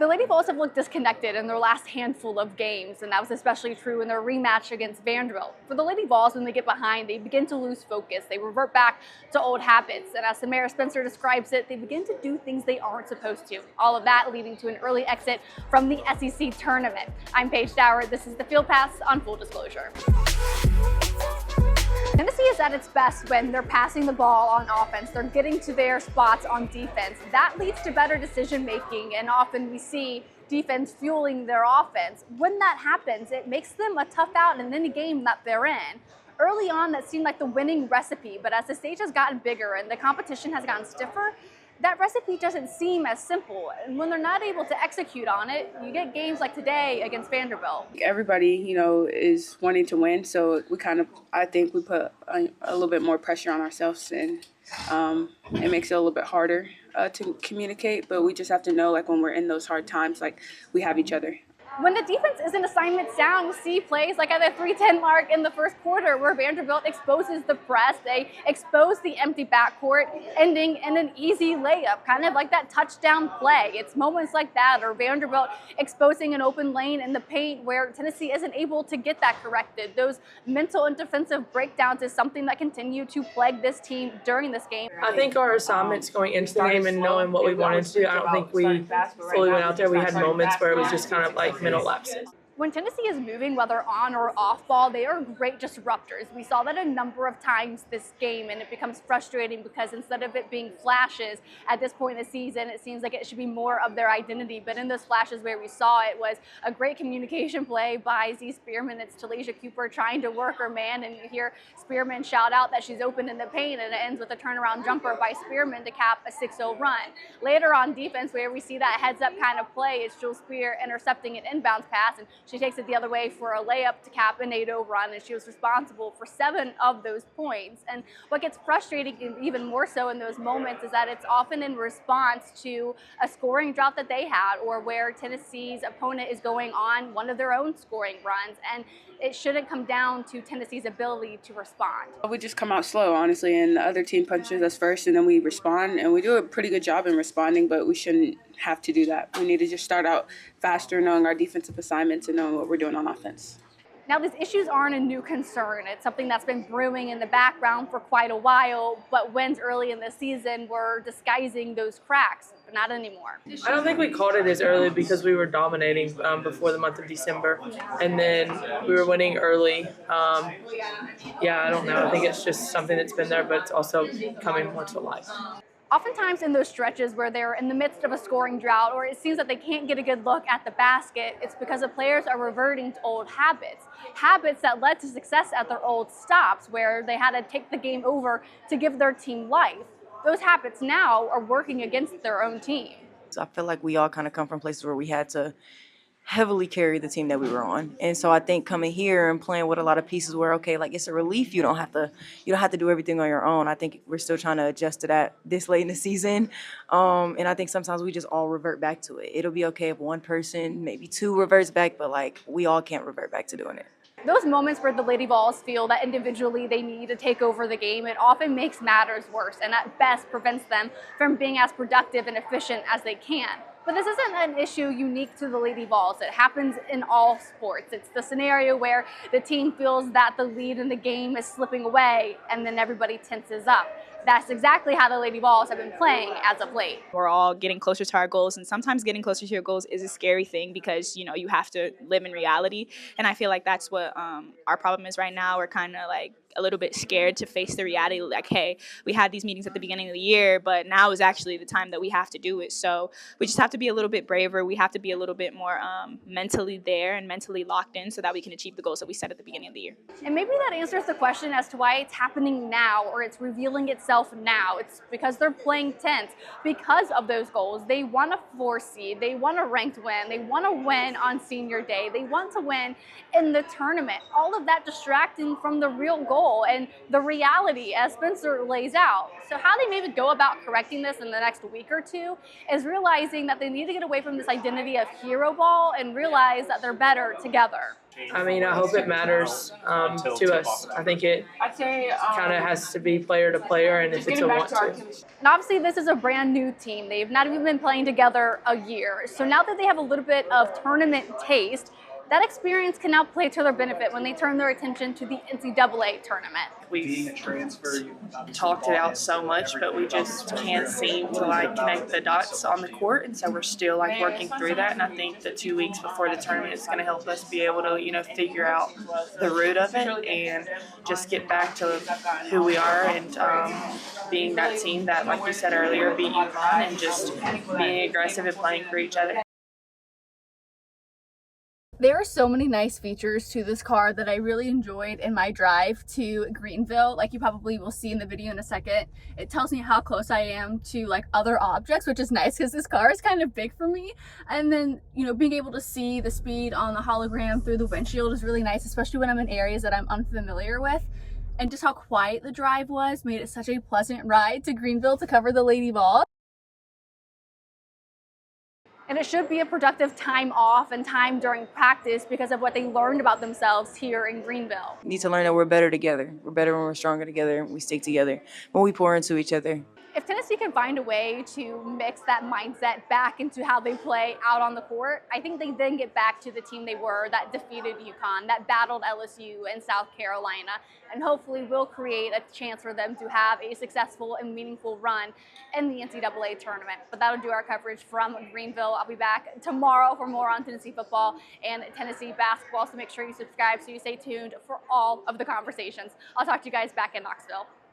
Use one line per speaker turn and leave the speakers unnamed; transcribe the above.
The Lady Vols have looked disconnected in their last handful of games, and that was especially true in their rematch against Vanderbilt. For the Lady Vols, when they get behind, they begin to lose focus. They revert back to old habits, and as Samara Spencer describes it, they begin to do things they aren't supposed to. All of that leading to an early exit from the SEC tournament. I'm Paige Dower. This is the Field Pass on Full Disclosure. Tennessee is at its best when they're passing the ball on offense. They're getting to their spots on defense. That leads to better decision making, and often we see defense fueling their offense. When that happens, it makes them a tough out in any game that they're in. Early on, that seemed like the winning recipe, but as the stage has gotten bigger and the competition has gotten stiffer, that recipe doesn't seem as simple. And when they're not able to execute on it, you get games like today against Vanderbilt.
Everybody, is wanting to win, so I think we put a little bit more pressure on ourselves, and it makes it a little bit harder to communicate. But we just have to know, when we're in those hard times, we have each other.
When the defense isn't assignment sound, we see plays like at the 3:10 mark in the first quarter where Vanderbilt exposes the press. They expose the empty backcourt, ending in an easy layup, kind of like that touchdown play. It's moments like that, or Vanderbilt exposing an open lane in the paint where Tennessee isn't able to get that corrected. Those mental and defensive breakdowns is something that continue to plague this team during this game.
I think our assignments going into the game and knowing what we wanted to do, I don't think we fully went out there. We had moments where it was just kind of like mental lapses.
When Tennessee is moving, whether on or off ball, they are great disruptors. We saw that a number of times this game, and it becomes frustrating because instead of it being flashes at this point in the season, it seems like it should be more of their identity. But in those flashes where we saw it was a great communication play by Z Spearman. It's Talaysia Cooper trying to work her man, and you hear Spearman shout out that she's open in the paint, and it ends with a turnaround jumper by Spearman to cap a 6-0 run. Later on defense, where we see that heads-up kind of play, is Jewel Spear intercepting an inbounds pass, and she takes it the other way for a layup to cap an 8-0 run, and she was responsible for 7 of those points. And what gets frustrating even more so in those moments is that it's often in response to a scoring drought that they had, or where Tennessee's opponent is going on one of their own scoring runs, and it shouldn't come down to Tennessee's ability to respond.
We just come out slow, honestly, and the other team punches us first, and then we respond, and we do a pretty good job in responding, but we shouldn't have to do that. We need to just start out faster, knowing our defensive assignments and knowing what we're doing on offense.
Now, these issues aren't a new concern. It's something that's been brewing in the background for quite a while, but wins early in the season were disguising those cracks, but not anymore.
I don't think we called it as early because we were dominating before the month of December, and then we were winning early. I don't know. I think it's just something that's been there, but it's also coming more to life.
Oftentimes in those stretches where they're in the midst of a scoring drought, or it seems that they can't get a good look at the basket, it's because the players are reverting to old habits. Habits that led to success at their old stops, where they had to take the game over to give their team life. Those habits now are working against their own team.
I feel like we all kind of come from places where we had to heavily carry the team that we were on. And so I think coming here and playing with a lot of pieces where, okay, it's a relief. You don't have to do everything on your own. I think we're still trying to adjust to that this late in the season. And I think sometimes we just all revert back to it. It'll be okay if one person, maybe 2 reverts back, but we all can't revert back to doing it.
Those moments where the Lady Vols feel that individually they need to take over the game, it often makes matters worse, and at best prevents them from being as productive and efficient as they can. But this isn't an issue unique to the Lady Vols. It happens in all sports. It's the scenario where the team feels that the lead in the game is slipping away, and then everybody tenses up. That's exactly how the Lady Vols have been playing as of late.
We're all getting closer to our goals, and sometimes getting closer to your goals is a scary thing because, you have to live in reality. And I feel like that's what our problem is right now. We're kind of a little bit scared to face the reality, hey, we had these meetings at the beginning of the year, but now is actually the time that we have to do it. So we just have to be a little bit braver. We have to be a little bit more mentally there and mentally locked in so that we can achieve the goals that we set at the beginning of the year.
And maybe that answers the question as to why it's happening now, or it's revealing itself now. It's because they're playing tense because of those goals. They want a 4 seed. They want a ranked win. They want to win on senior day. They want to win in the tournament. All of that distracting from the real goal goal and the reality, as Spencer lays out. So how they maybe go about correcting this in the next week or two is realizing that they need to get away from this identity of hero ball and realize that they're better together.
I mean, I hope it matters to us. I think it kind of has to be player to player, and if it's a want to.
And obviously, this is a brand new team. They've not even been playing together a year. So now that they have a little bit of tournament taste, that experience can now play to their benefit when they turn their attention to the NCAA tournament.
We've talked it out so much, but we just can't seem to like connect the dots on the court, and so we're still like working through that. And I think the 2 weeks before the tournament is going to help us be able to, figure out the root of it and just get back to who we are and being that team that, like you said earlier, beat UConn and just being aggressive and playing for each other.
There are so many nice features to this car that I really enjoyed in my drive to Greenville. Like you probably will see in the video in a second, it tells me how close I am to like other objects, which is nice because this car is kind of big for me. And then, being able to see the speed on the hologram through the windshield is really nice, especially when I'm in areas that I'm unfamiliar with. And just how quiet the drive was made it such a pleasant ride to Greenville to cover the Lady Vols. And it should be a productive time off and time during practice because of what they learned about themselves here in Greenville.
We need to learn that we're better together. We're better when we're stronger together and we stick together, when we pour into each other.
If Tennessee can find a way to mix that mindset back into how they play out on the court, I think they then get back to the team they were that defeated UConn, that battled LSU and South Carolina, and hopefully will create a chance for them to have a successful and meaningful run in the NCAA tournament. But that'll do our coverage from Greenville. I'll be back tomorrow for more on Tennessee football and Tennessee basketball, so make sure you subscribe so you stay tuned for all of the conversations. I'll talk to you guys back in Knoxville.